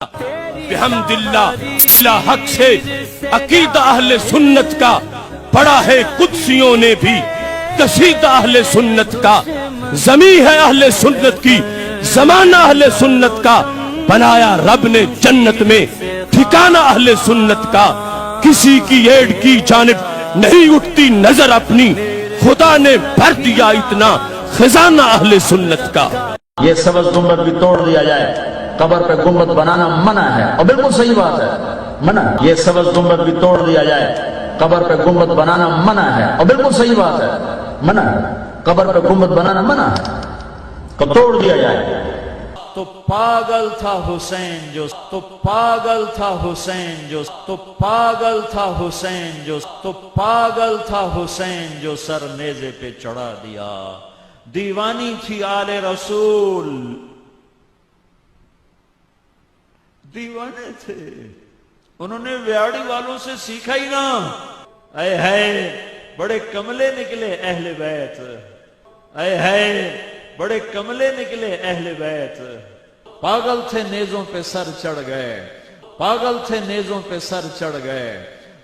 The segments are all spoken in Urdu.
بحمدللہ حق سے عقیدہ اہل سنت کا پڑھا ہے قدسیوں نے بھی قصیدہ اہل سنت کا، زمین ہے اہل سنت کی، زمانہ اہل سنت کا، بنایا رب نے جنت میں ٹھکانہ اہل سنت کا، کسی کی ایڈ کی جانب نہیں اٹھتی نظر اپنی، خدا نے بھر دیا اتنا خزانہ اہل سنت کا۔ یہ سبز گنبد بھی توڑ دیا جائے، قبر پہ گنبد بنانا منع ہے، اور بالکل صحیح بات ہے، منع۔ یہ سبز گنبد بھی توڑ دیا جائے، قبر پہ گنبد بنانا منع ہے، اور بالکل صحیح بات ہے، منع۔ قبر پہ گنبد بنانا منع ہے، تو توڑ دیا جائے۔ تو پاگل تھا حسین جو، تو پاگل تھا حسین جو، تو پاگل تھا حسین جو، تو پاگل تھا حسین جو سر نیزے پہ چڑھا دیا۔ دیوانی تھی آل رسول، دیوانے تھے، انہوں نے ویاڑی والوں سے سیکھا ہی نا۔ اے ہے بڑے کملے نکلے اہل بیت، اے ہے بڑے کملے نکلے اہل بیت۔ پاگل تھے نیزوں پہ سر چڑھ گئے، پاگل تھے نیزوں پہ سر چڑھ گئے،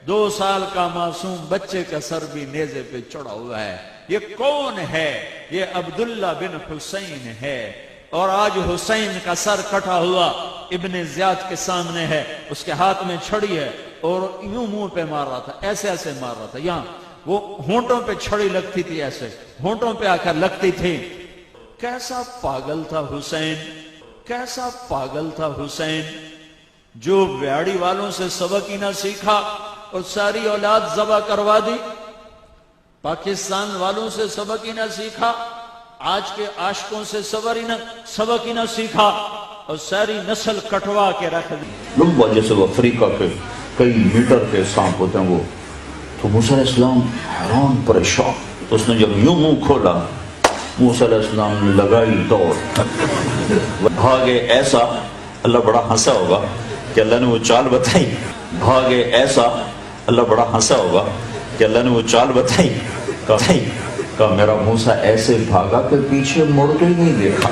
2 سال کا معصوم بچے کا سر بھی نیزے پہ چڑھا ہوا ہے۔ یہ کون ہے؟ یہ عبداللہ بن حسین ہے، اور آج حسین کا سر کٹا ہوا ابن زیاد کے سامنے ہے، اس کے ہاتھ میں چھڑی ہے، اور یوں منہ پہ مار رہا تھا، ایسے ایسے مار رہا تھا، یہاں وہ ہونٹوں پہ چھڑی لگتی تھی، ایسے ہونٹوں پہ آ کر لگتی تھی۔ کیسا پاگل تھا حسین، کیسا پاگل تھا حسین، جو ویاڑی والوں سے سبق ہی نہ سیکھا اور ساری اولاد ذبح کروا دی، پاکستان والوں سے سبق ہی نہ سیکھا، آج کے عاشقوں سے سبق ہی نہ سیکھا، اور ساری نسل کٹوا کے رکھ دی۔ لمبا جیسے وہ افریقہ کے کئی میٹر کے سانپ ہوتے ہیں وہ، تو موسیٰ علیہ السلام حیران پریشان، تو اس نے جب یوں منہ کھولا، موسیٰ علیہ السلام نے لگائی دوڑ، بھاگے ایسا، اللہ بڑا ہنسا ہوگا کہ اللہ نے وہ چال بتائی، بھاگے ایسا، اللہ بڑا ہنسا ہوگا کہ اللہ نے وہ چال بتائی، کہا میرا موسیٰ ایسے بھاگا کہ پیچھے مڑ کے ہی نہیں دیکھا۔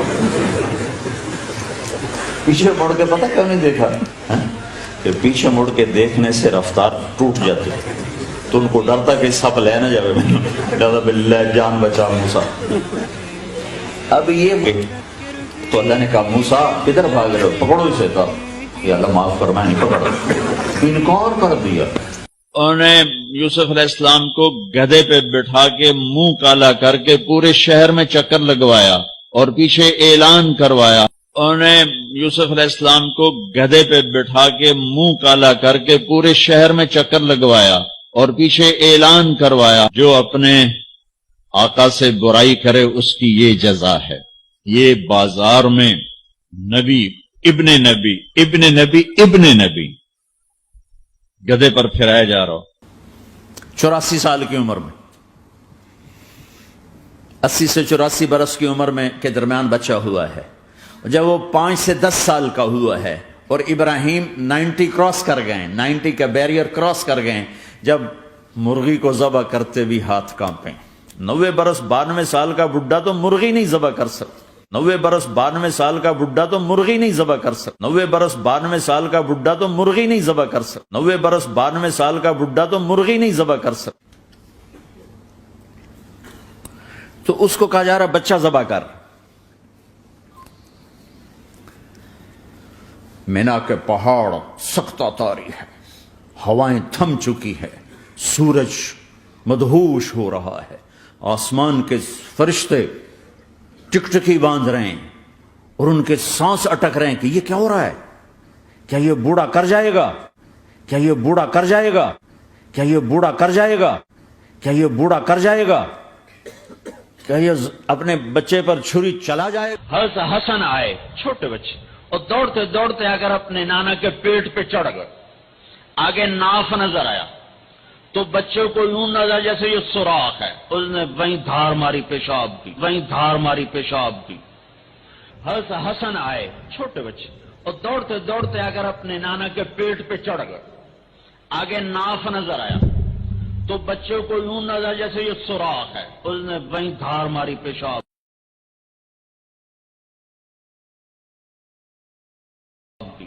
پیچھے مڑ کے پتہ کیوں نہیں دیکھا؟ کہ پیچھے مڑ کے دیکھنے سے رفتار ٹوٹ جاتی، تو ان کو ڈرتا کہ سب لے نہ جائے، لہذا باللہ جان بچا موسیٰ۔ اب یہ تو اللہ نے کہا موسیٰ کدھر بھاگ رہے ہو، پکڑو اسے، کہا یا اللہ معاف فرمائے، نہیں پکڑا، انکار کر دیا۔ انہوں نے یوسف علیہ السلام کو گدھے پہ بٹھا کے منہ کالا کر کے پورے شہر میں چکر لگوایا اور پیچھے اعلان کروایا۔ انہوں نے یوسف علیہ السلام کو گدھے پہ بٹھا کے منہ کالا کر کے پورے شہر میں چکر لگوایا اور پیچھے اعلان کروایا، جو اپنے آقا سے برائی کرے اس کی یہ جزا ہے۔ یہ بازار میں نبی ابن نبی ابن نبی ابن نبی گدھے پر پھرایا جا رہا، 84 سال کی عمر میں، 80 سے 84 برس کی عمر میں کے درمیان بچہ ہوا ہے۔ جب وہ 5 سے 10 سال کا ہوا ہے اور ابراہیم 90 کراس کر گئے، 90 کا بیریئر کراس کر گئے، جب مرغی کو ذبح کرتے بھی ہاتھ کانپیں۔ 90 برس 92 سال کا بڈھا تو مرغی نہیں ذبح کر سکتا، 90 برس 92 سال کا بڈھا تو مرغی نہیں ذبح کر سکتا، 90 برس 92 سال کا بڈھا تو مرغی نہیں ذبح کر سکتا، 90 برس 92 سال کا بڈھا تو مرغی نہیں ذبح کر سکتا۔ تو اس کو کہا جا رہا بچہ ذبح کر۔ مینا کے پہاڑ سختہ طاری ہے، ہوائیں تھم چکی ہے، سورج مدہوش ہو رہا ہے، آسمان کے فرشتے ٹکٹکی باندھ رہے ہیں اور ان کے سانس اٹک رہے ہیں کہ یہ کیا ہو رہا ہے؟ کیا یہ بوڑھا کر جائے گا؟ کیا یہ بوڑھا کر جائے گا؟ کیا یہ بوڑھا کر جائے گا؟ کیا یہ بوڑھا کر جائے گا؟ کیا یہ اپنے بچے پر چھری چلا جائے؟ حضرت حسن آئے چھوٹے بچے، اور دوڑتے دوڑتے اگر اپنے نانا کے پیٹ پہ چڑھ گئے، آگے ناف نظر آیا تو بچے کو یوں نظر جیسے یہ سوراخ ہے، اس نے وہیں دھار ماری پیشاب کی، وہیں دھار ماری پیشاب کی۔ حضرت حسن آئے چھوٹے بچے، اور دوڑتے دوڑتے اگر اپنے نانا کے پیٹ پہ چڑھ گئے، آگے ناف نظر آیا تو بچے کو یوں نظر جیسے یہ سوراخ ہے، اس نے وہیں دھار ماری پیشاب کی۔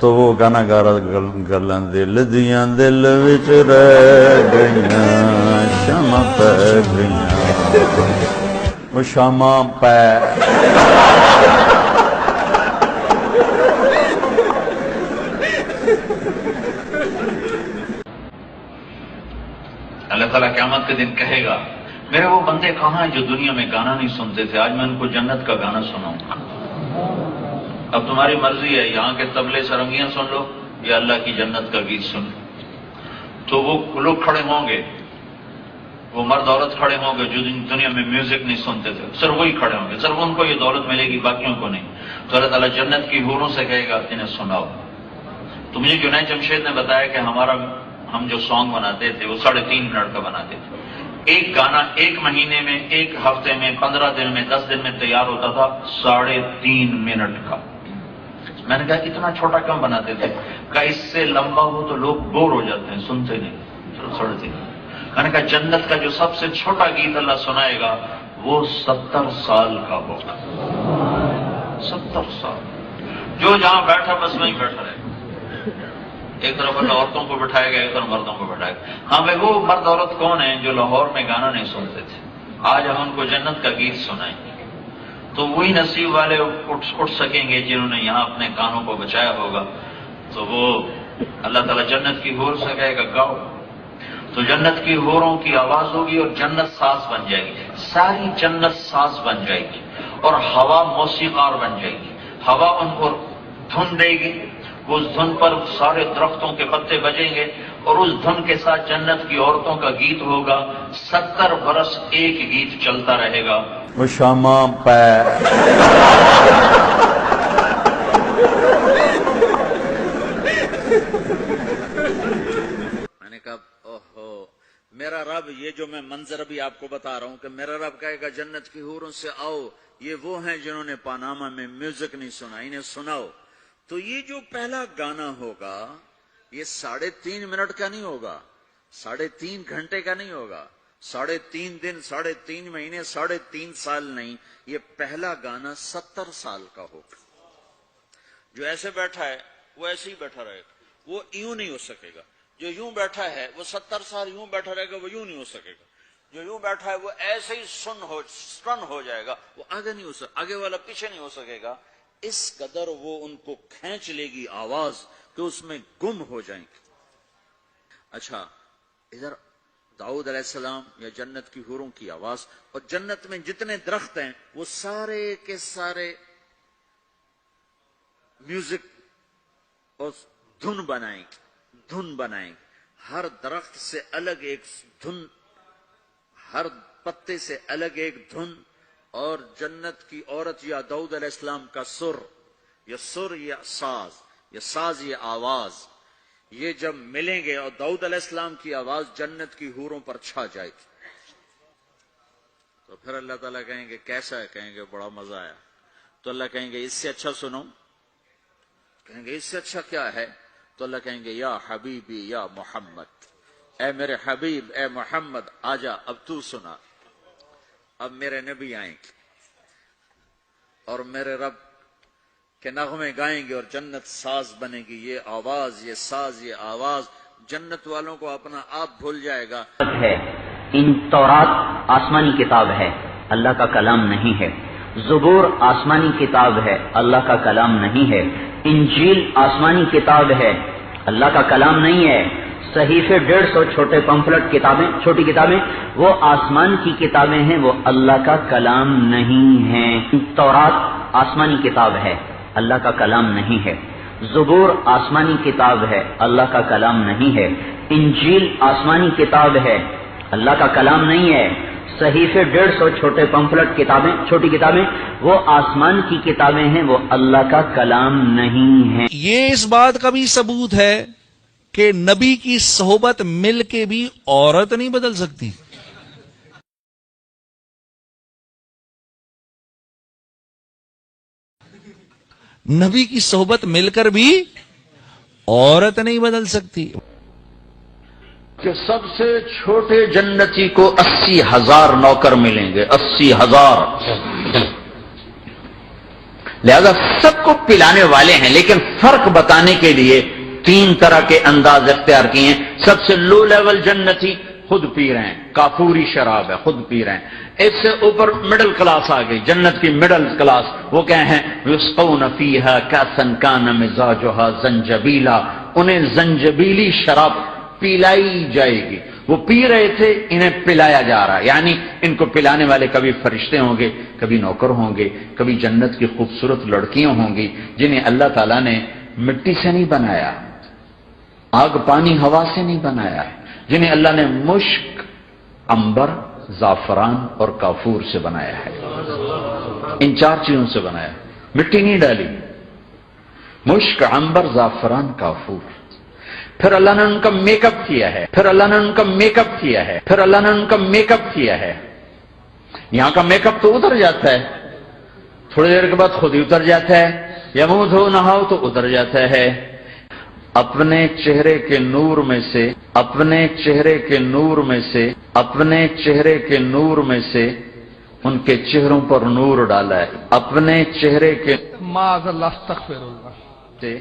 تو وہ گانا گا رہا گلاں دل دیاں دل وچ رہ گئیاں شمع پہ گئیاں وہ شمع پہ اللہ تعالیٰ قیامت کے دن کہے گا میرے وہ بندے کہاں ہیں جو دنیا میں گانا نہیں سنتے تھے، آج میں ان کو جنت کا گانا سناؤں گا۔ اب تمہاری مرضی ہے، یہاں کے طبلے سرنگیاں سن لو یا اللہ کی جنت کا گیت سن لو۔ تو وہ لوگ کھڑے ہوں گے، وہ مرد عورت کھڑے ہوں گے جو دنیا میں میوزک نہیں سنتے تھے، صرف وہی کھڑے ہوں گے، صرف ان کو یہ دولت ملے گی، باقیوں کو نہیں۔ تو اللہ تعالیٰ جنت کی حوروں سے کہے گا انہیں سناؤ۔ تو مجھے جنید جمشید نے بتایا کہ ہم جو سانگ بناتے تھے وہ 3.5 منٹ کا بناتے تھے۔ ایک گانا 1 مہینے میں، 1 ہفتے میں، 15 دن میں، 10 دن میں تیار ہوتا تھا 3.5 منٹ کا۔ میں نے کہا اتنا چھوٹا کیوں بناتے تھے؟ کہا اس سے لمبا ہو تو لوگ بور ہو جاتے ہیں، سنتے نہیں، چلو 3.5۔ میں نے کہا جنت کا جو سب سے چھوٹا گیت اللہ سنائے گا وہ 70 سال کا ہوگا۔ 70 سال، جو جہاں بیٹھا بس وہیں بیٹھا رہے، ایک طرف اللہ عورتوں کو بٹھائے گا، ایک طرف مردوں کو بٹھائے گا۔ ہاں بھائی وہ مرد عورت کون ہیں جو لاہور میں گانا نہیں سنتے تھے؟ آج ہم ان کو جنت کا گیت سنائیں گے۔ تو وہی نصیب والے اٹھ سکیں گے جنہوں نے یہاں اپنے کانوں کو بچایا ہوگا۔ تو وہ اللہ تعالیٰ جنت کی حور سے کہے گا گاؤ۔ تو جنت کی حوروں کی آواز ہوگی اور جنت ساز بن جائے گی، ساری جنت ساز بن جائے گی، اور ہوا موسیقار بن جائے گی۔ ہوا ان کو دھن دے گی، اس دھن پر سارے درختوں کے پتے بجیں گے، اور اس دھن کے ساتھ جنت کی عورتوں کا گیت ہوگا۔ 70 برس ایک گیت چلتا رہے گا۔ وہ شمع پہ میں نے کہا اوہو میرا رب، یہ جو میں منظر ابھی آپ کو بتا رہا ہوں کہ میرا رب کہے گا جنت کی حوروں سے آؤ، یہ وہ ہیں جنہوں نے پاناما میں میوزک نہیں سنا، انہیں سناؤ۔ تو یہ جو پہلا گانا ہوگا یہ 3.5 منٹ کا نہیں ہوگا، 3.5 گھنٹے کا نہیں ہوگا، 3.5 دن، 3.5 مہینے، 3.5 سال نہیں، یہ پہلا گانا 70 سال کا ہوگا۔ جو ایسے بیٹھا ہے وہ ایسے ہی بیٹھا رہے گا، وہ یوں نہیں ہو سکے گا۔ جو یوں بیٹھا ہے وہ 70 سال یوں بیٹھا رہے گا، وہ یوں نہیں ہو سکے گا۔ جو یوں بیٹھا ہے وہ ایسے ہی سٹن ہو جائے گا، وہ آگے نہیں ہو سکے، آگے والا پیچھے نہیں ہو سکے گا۔ اس قدر وہ ان کو کھینچ لے گی آواز کہ اس میں گم ہو جائیں گے۔ اچھا ادھر داؤد علیہ السلام یا جنت کی حوروں کی آواز، اور جنت میں جتنے درخت ہیں وہ سارے کے سارے میوزک اور دھن بنائیں گے، دھن بنائیں گے۔ ہر درخت سے الگ ایک دھن، ہر پتے سے الگ ایک دھن، اور جنت کی عورت یا داؤد علیہ السلام کا سر یا ساز، یہ ساز، یہ آواز، یہ جب ملیں گے اور داؤد علیہ السلام کی آواز جنت کی حوروں پر چھا جائے گی، تو پھر اللہ تعالیٰ کہیں گے کیسا ہے؟ کہیں گے بڑا مزہ آیا۔ تو اللہ کہیں گے اس سے اچھا سنو، کہیں گے اس سے اچھا کیا ہے؟ تو اللہ کہیں گے یا حبیبی یا محمد، اے میرے حبیب، اے محمد آجا، اب تو سنا۔ اب میرے نبی آئیں گے اور میرے رب کے نغمے گائیں گے اور جنت ساز بنے گی۔ یہ آواز، یہ ساز، یہ آواز جنت والوں کو اپنا آپ بھول جائے گا۔ ہے ان تورات آسمانی کتاب ہے، اللہ کا کلام نہیں ہے۔ زبور آسمانی کتاب ہے، اللہ کا کلام نہیں ہے۔ انجیل آسمانی کتاب ہے، اللہ کا کلام نہیں ہے۔ صحیفے 150 چھوٹے پمفلٹ کتابیں، چھوٹی کتابیں، وہ آسمان کی کتابیں ہیں، وہ اللہ کا کلام نہیں ہیں۔ تورات آسمانی کتاب ہے، اللہ کا کلام نہیں ہے۔ زبور آسمانی کتاب ہے، اللہ کا کلام نہیں ہے۔ انجیل آسمانی کتاب ہے، اللہ کا کلام نہیں ہے۔ صحیفے 150 چھوٹے پمفلٹ کتابیں، چھوٹی کتابیں، وہ آسمان کی کتابیں ہیں، وہ اللہ کا کلام نہیں ہے۔ یہ اس بات کا بھی ثبوت ہے کہ نبی کی صحبت مل کے بھی عورت نہیں بدل سکتی۔ نبی کی صحبت مل کر بھی عورت نہیں بدل سکتی۔ کہ سب سے چھوٹے جنتی کو 80,000 نوکر ملیں گے، 80,000۔ لہذا سب کو پلانے والے ہیں، لیکن فرق بتانے کے لیے 3 طرح کے انداز اختیار کیے ہیں۔ سب سے لو لیول جنتی خود پی رہے ہیں، کافوری شراب ہے، خود پی رہے ہیں۔ اس سے اوپر مڈل کلاس آ گئی، جنت کی مڈل کلاس، وہ کیا ہیں؟ یسقون فیہا کاسا کان مزاجھا زنجبیلا، انہیں زنجبیلی شراب پلائی جائے گی۔ وہ پی رہے تھے، انہیں پلایا جا رہا ہے، یعنی ان کو پلانے والے کبھی فرشتے ہوں گے، کبھی نوکر ہوں گے، کبھی جنت کی خوبصورت لڑکیاں ہوں گی جنہیں اللہ تعالیٰ نے مٹی سے نہیں بنایا، آگ پانی ہوا سے نہیں بنایا، جنہیں اللہ نے مشک، عنبر، زعفران اور کافور سے بنایا ہے۔ ان 4 چیزوں سے بنایا، مٹی نہیں ڈالی، مشک، عنبر، زعفران، کافور۔ پھر اللہ نے ان کا میک اپ کیا ہے، پھر اللہ نے ان کا میک اپ کیا ہے، پھر اللہ نے ان کا میک اپ کیا ہے۔ یہاں کا میک اپ تو اتر جاتا ہے، تھوڑی دیر کے بعد خود ہی اتر جاتا ہے، یا منہ دھو نہاؤ تو اتر جاتا ہے۔ اپنے چہرے کے نور میں سے، اپنے چہرے کے نور میں سے، اپنے چہرے کے نور میں سے ان کے چہروں پر نور ڈالا ہے، اپنے چہرے کے معاذ اللہ استغفر اللہ سے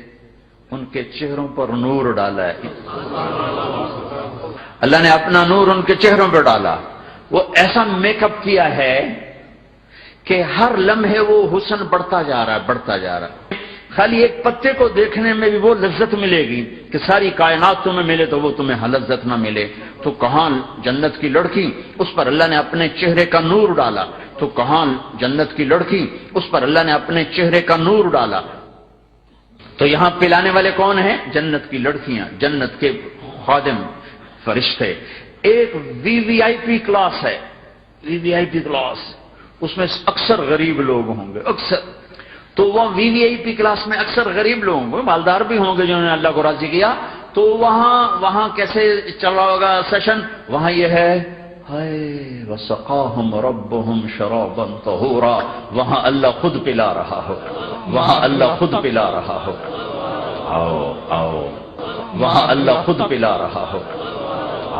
ان کے چہروں پر نور ڈالا ہے۔ اللہ نے اپنا نور ان کے چہروں پر ڈالا، وہ ایسا میک اپ کیا ہے کہ ہر لمحے وہ حسن بڑھتا جا رہا ہے، بڑھتا جا رہا ہے۔ خالی ایک پتے کو دیکھنے میں بھی وہ لذت ملے گی کہ ساری کائنات تمہیں ملے تو وہ تمہیں لذت نہ ملے، تو کہاں جنت کی لڑکی، اس پر اللہ نے اپنے چہرے کا نور ڈالا، تو کہاں جنت کی لڑکی، اس پر اللہ نے اپنے چہرے کا نور ڈالا۔ تو یہاں پلانے والے کون ہیں؟ جنت کی لڑکیاں، جنت کے خادم، فرشتے۔ ایک وی وی آئی پی کلاس ہے، وی وی آئی پی کلاس، اس میں اکثر غریب لوگ ہوں گے، اکثر۔ تو وہ وی وی آئی پی کلاس میں اکثر غریب لوگ ہوں گے، مالدار بھی ہوں گے جنہوں نے اللہ کو راضی کیا۔ تو وہاں کیسے چل رہا ہوگا سیشن؟ وہاں یہ ہے ہائے وسقاہم ربہم شرابا طہورا، وہاں اللہ خود پلا رہا ہو، وہاں اللہ خود پلا رہا ہو، آؤ آؤ، وہاں اللہ خود پلا رہا ہو،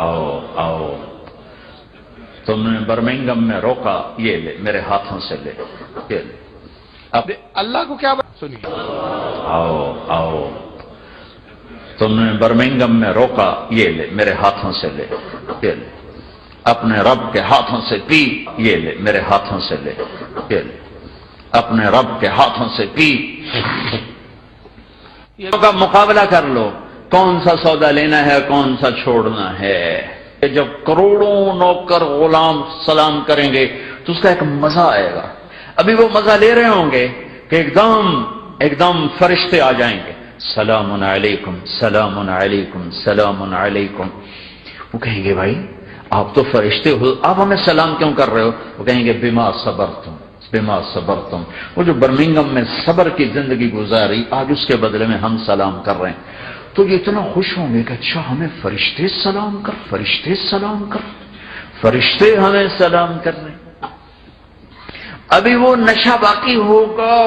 آؤ آؤ۔ تم نے برمنگم میں روکا، یہ لے میرے ہاتھوں سے لے، یہ لے۔ اللہ کو کیا سنیے، آؤ آؤ، تم نے برمنگم میں روکا، یہ لے میرے ہاتھوں سے لے، یہ لے۔ اپنے رب کے ہاتھوں سے پی، یہ لے میرے ہاتھوں سے لے، یہ لے۔ اپنے رب کے ہاتھوں سے پی۔ کا مقابلہ کر لو، کون سا سودا لینا ہے، کون سا چھوڑنا ہے۔ جب کروڑوں نوکر غلام سلام کریں گے تو اس کا ایک مزہ آئے گا۔ ابھی وہ مزہ لے رہے ہوں گے کہ ایک دم فرشتے آ جائیں گے، سلام علیکم سلام علیکم سلام علیکم۔ وہ کہیں گے بھائی آپ تو فرشتے ہو، آپ ہمیں سلام کیوں کر رہے ہو؟ وہ کہیں گے بما صبرتم بما صبرتم۔ وہ جو برمنگم میں صبر کی زندگی گزاری، آج اس کے بدلے میں ہم سلام کر رہے ہیں۔ تو یہ اتنا خوش ہوں گے کہ اچھا ہمیں فرشتے سلام کر، فرشتے سلام کر، فرشتے ہمیں سلام کر رہے ہیں۔ ابھی وہ نشہ باقی ہوگا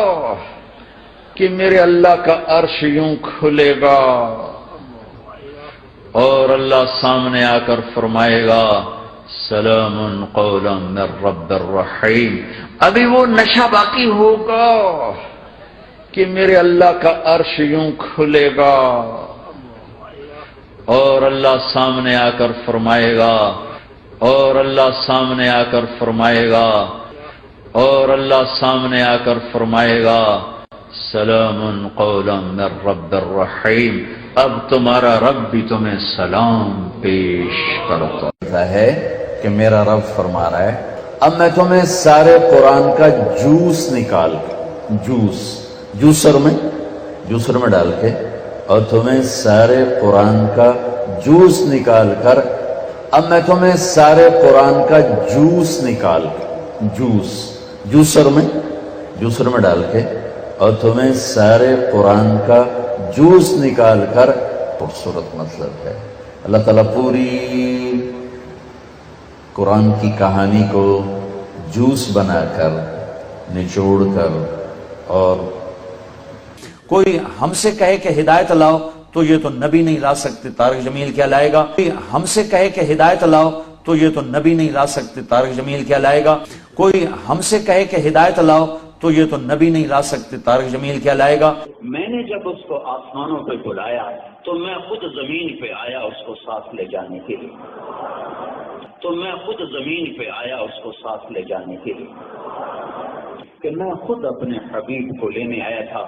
کہ میرے اللہ کا عرش یوں کھلے گا اور اللہ سامنے آ کر فرمائے گا سلام قولا من رب الرحیم۔ ابھی وہ نشہ باقی ہوگا کہ میرے اللہ کا عرش یوں کھلے گا اور اللہ سامنے آ کر فرمائے گا، اور اللہ سامنے آ کر فرمائے گا، اور اللہ سامنے آ کر فرمائے گا سلام قولا من رب الرحیم۔ اب تمہارا رب بھی تمہیں سلام پیش کرتا ہے کہ میرا رب فرما رہا ہے اب میں تمہیں سارے قرآن کا جوس نکال کے، جوسر میں ڈال کے، اور تمہیں سارے قرآن کا جوس نکال کر، اب میں تمہیں سارے قرآن کا جوس نکال کے، جوسر میں ڈال کے، اور تمہیں سارے قرآن کا جوس نکال کر، خوبصورت مطلب ہے۔ اللہ تعالیٰ پوری قرآن کی کہانی کو جوس بنا کر، نچوڑ کر، اور کوئی ہم سے کہے کہ ہدایت لاؤ تو یہ تو نبی نہیں لا سکتے، طارق جمیل کیا لائے گا؟ کوئی ہم سے کہے کہ ہدایت لاؤ تو یہ تو نبی نہیں لا سکتے، طارق جمیل کیا لائے گا؟ کوئی ہم سے کہے کہ ہدایت لاؤ تو یہ تو نبی نہیں لا سکتے، طارق جمیل کیا لائے گا؟ میں نے جب اس کو آسمانوں پہ بلایا تو میں خود زمین پہ آیا اس کو ساتھ لے جانے کے لیے، کہ میں خود اپنے حبیب کو لینے آیا تھا۔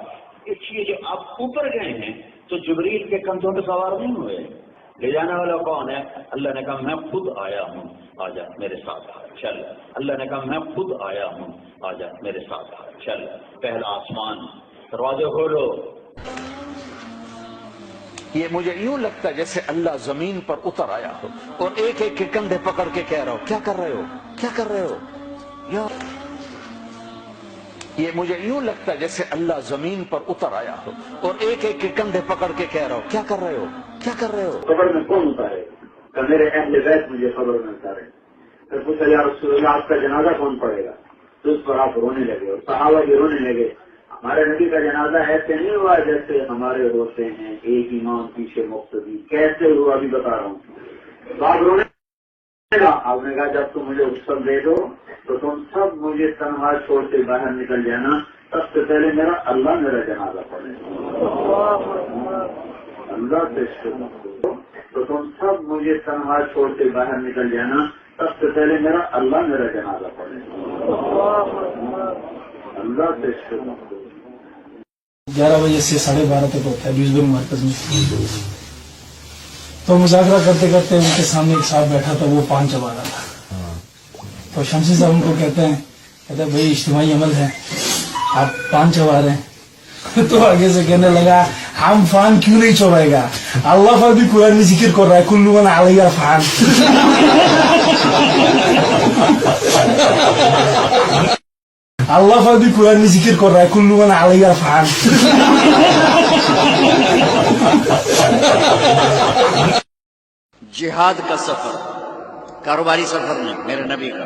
اس لیے جو آپ اوپر گئے ہیں تو جبریل کے کندھوں پہ سوار نہیں ہوئے، لے جانے والا کون ہے؟ اللہ نے کہا میں خود آیا ہوں، آ جا میرے ساتھ چل۔ اللہ نے کہا میں خود آیا ہوں، آ جا میرے ساتھ چل۔ پہلا آسمان، دروازے کھولو۔ یہ مجھے یوں لگتا ہے جیسے اللہ زمین پر اتر آیا ہو اور ایک ایک کے کندھے پکڑ کے کہہ رہا ہو کیا کر رہے ہو، کیا کر رہے ہو یار۔ یہ مجھے یوں لگتا ہے جیسے اللہ زمین پر اتر آیا ہو اور ایک ایک کے کندھے پکڑ کے کہہ رہا ہو کیا کر رہے ہو، کیا کر رہے ہو۔ قبر میں کون اتارے؟ کہ میرے اہل بیت مجھے قبر میں اتارے۔ پھر پوچھا یا رسول اللہ آپ کا جنازہ کون پڑے گا؟ تو اس پر آپ رونے لگے اور صحابہ بھی رونے لگے۔ ہمارے نبی کا جنازہ ایسے نہیں ہوا جیسے ہمارے ہوتے ہیں، ایک امام پیچھے مقتدی، کیسے ہوا ابھی بتا رہا ہوں۔ تو آپ رونے لگا۔ آپ نے کہا جب تم مجھے غسل دے دو تو تم سب مجھے تنہا چھوڑ کے باہر نکل جانا، سب سے پہلے اللہ میرا جنازہ پڑھے، اللہ سے تو تم سب مجھے تنہا چھوڑ کے باہر نکل جانا، سب سے پہلے اللہ میرا جنازہ پڑھے، اللہ سے 11 بجے سے 12:30 تک ہوتا ہے بیسبل مرکز میں۔ تو مذاکرہ کرتے کرتے ان کے سامنے ایک صاحب بیٹھا تھا، وہ پان چبا رہا تھا۔ تو شمسی صاحب ان کو کہتے ہیں بھائی اجتماعی عمل ہے، آپ پان چبا رہے ہیں۔ تو آگے سے کہنے لگا ہم فان کیوں نہیں چبائے گا، اللہ کا بھی قرآن میں ذکر کر رہا ہے کل من علیہ فان۔ اللہ کا بھی قرآن میں ذکر کر رہا ہے کل من علیہ فان۔ جہاد کا سفر، کاروباری سفر نہیں، میرے نبی کا،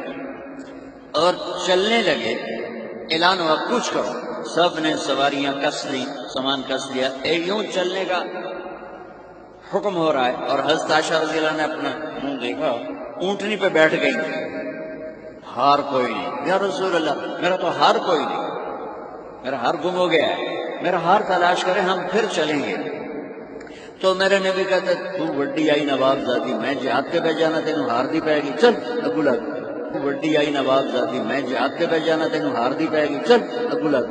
اور چلنے لگے، اعلان ہوا کچھ کرو، سب نے سواریاں کس لی، سامان کس لیا، یوں چلنے کا حکم ہو رہا ہے۔ اور حضرت عائشہ رضی اللہ نے اپنا منہ دیکھا، اونٹنی پہ بیٹھ گئی، ہار کوئی نہیں۔ یا رسول اللہ میرا تو ہار کوئی نہیں، میرا ہار گم ہو گیا ہے، میرا ہار تلاش کریں، ہم پھر چلیں گے۔ تو میرے نبی کہتے تو وڈی آئی نواب زادی، میں جہاد کے پہ جانا تینوں ہار دی پائے گی، چل ابو لگ۔ وڈی آئی نواب زادی، میں جہاد کے پہ جانا تینوں ہار دی پائے گی، چل ابو لگ۔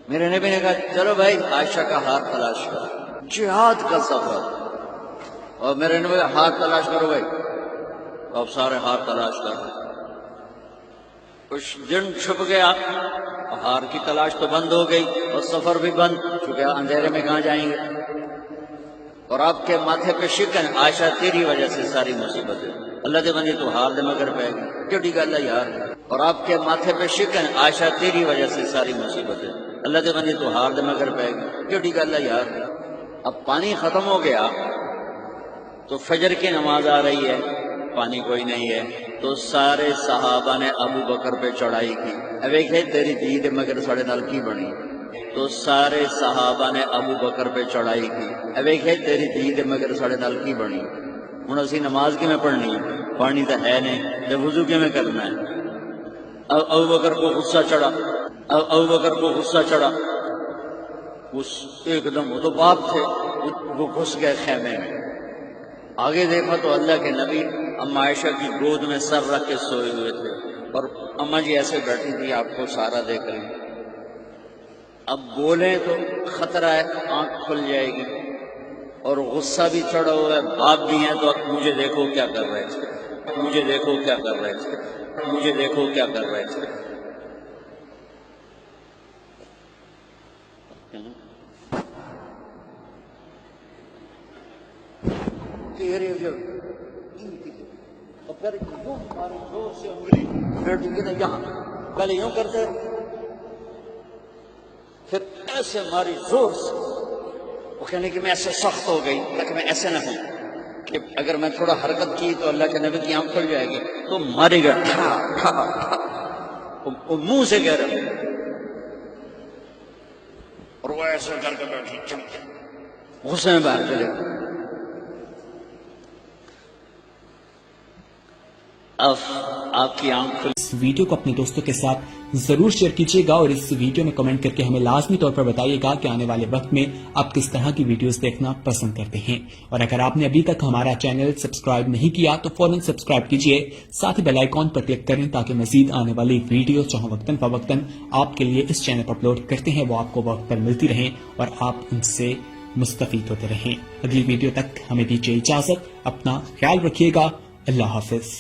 میرے نبی نے کہا چلو بھائی عائشہ کا ہار تلاش کرو، جہاد کا سفر۔ اور میرے نبی ہار تلاش کرو بھائی، اب سارے ہار تلاش کر رہے، کچھ دن چھپ گیا، ہار کی تلاش تو بند ہو گئی اور سفر بھی بند، چونکہ اندھیرے میں کہاں جائیں گے۔ اور آپ کے ماتھے پہ شکن، عائشہ تیری وجہ سے ساری مصیبتیں، اللہ دے بندی تو ہار دے مگر پہ گی، کیوں گا اللہ یار۔ اور آپ کے ماتھے پہ شکن، عائشہ تیری وجہ سے ساری مصیبتیں، اللہ دے بندی تو ہار دے مگر پہ گی، کیوں گا اللہ یار۔ اب پانی ختم ہو گیا تو فجر کی نماز آ رہی ہے، پانی کوئی نہیں ہے، تو سارے صحابہ نے ابو بکر پہ چڑھائی کی، اب ایک ہے تیری دید مگر ساڑے نال کی بنی، تو سارے صحابہ نے ابو بکر پہ چڑھائی کی، اب ایک ہے تیری دید مگر ساڑے نال کی بنی۔ ہوں اسی نماز کی میں پڑھنی ہے، پانی تو ہے نہیں، تو وضو کی میں کرنا ہے۔ اب ابو بکر کو غصہ چڑھا، اس ایک دم، وہ تو باپ تھے، وہ گھس گئے خیمے میں۔ آگے دیکھا تو اللہ کے نبی اما عائشہ کی گود میں سر رکھ کے سوئے ہوئے تھے، اور اما جی ایسے بیٹھی تھی، آپ کو سارا دیکھ رہی۔ اب بولیں تو خطرہ ہے آنکھ کھل جائے گی، اور غصہ بھی چڑھا ہوا ہے، باپ بھی ہیں، تو مجھے دیکھو کیا کر رہے تھے، مجھے دیکھو کیا کر رہے تھے، مجھے دیکھو کیا کر رہے تھے۔ یہاں پہلے یوں کرتے، پھر ایسے ماری زور سے، وہ کہنے کہ میں ایسے سخت ہو گئی تاکہ میں ایسے نہ ہوں کہ اگر میں تھوڑا حرکت کی تو اللہ کے نبی کی آنکھ کھل جائے گی، تو مارے گا، وہ منہ سے کہہ رہے، اور وہ ایسے کر کے بیٹھی، غصے میں باہر چلے۔ اب آپ کی آنکھ کھلی۔ ویڈیو کو اپنے دوستوں کے ساتھ ضرور شیئر کیجیے گا، اور اس ویڈیو میں کمنٹ کر کے ہمیں لازمی طور پر بتائیے گا کہ آنے والے وقت میں آپ کس طرح کی ویڈیوز دیکھنا پسند کرتے ہیں۔ اور اگر آپ نے ابھی تک ہمارا چینل سبسکرائب نہیں کیا تو فوراً سبسکرائب کیجیے، ساتھ ہی بیل آئیکن پر کلک کریں تاکہ مزید آنے والی ویڈیو جو ہم وقتاً فوقتاً آپ کے لیے اس چینل پر اپلوڈ کرتے ہیں وہ آپ کو وقت پر ملتی رہیں اور آپ ان سے مستفید ہوتے رہیں۔ اگلی ویڈیو تک ہمیں دیجیے اجازت، اپنا خیال رکھیے گا، اللہ حافظ۔